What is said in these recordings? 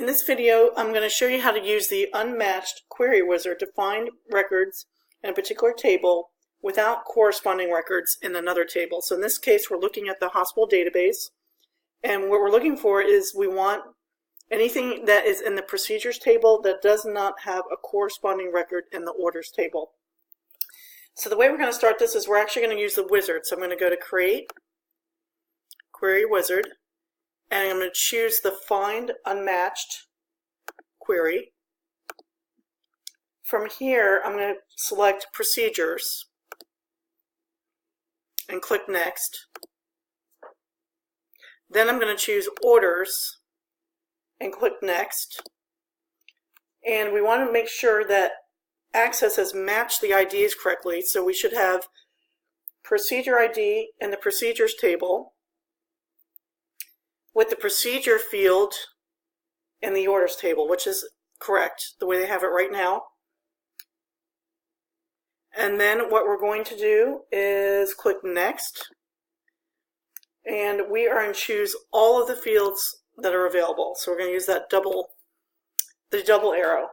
In this video, I'm going to show you how to use the Unmatched query wizard to find records in a particular table without corresponding records in another table. So in this case, we're looking at the hospital database, and what we're looking for is we want anything that is in the procedures table that does not have a corresponding record in the orders table. So the way we're going to start this is we're actually going to use the wizard. So I'm going to go to Create, Query Wizard, and I'm going to choose the Find Unmatched query. From here, I'm going to select Procedures and click Next. Then I'm going to choose Orders and click Next. And we want to make sure that Access has matched the IDs correctly, so we should have Procedure ID in the Procedures table with the Procedure field in the Orders table, which is correct, the way they have it right now. And then what we're going to do is click Next, and we are going to choose all of the fields that are available. So we're going to use that double arrow.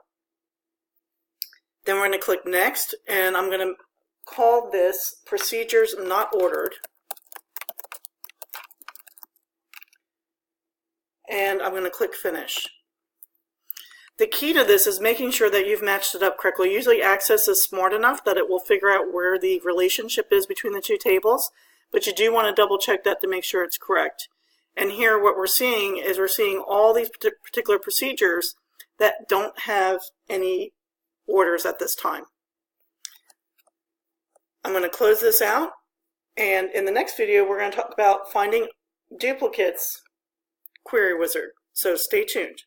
Then we're going to click Next, and I'm going to call this Procedures Not Ordered. And I'm going to click Finish. The key to this is making sure that you've matched it up correctly. Usually Access is smart enough that it will figure out where the relationship is between the two tables, but you do want to double check that to make sure it's correct. And here what we're seeing is we're seeing all these particular procedures that don't have any orders at this time. I'm going to close this out, and in the next video we're going to talk about finding duplicates query wizard. So stay tuned.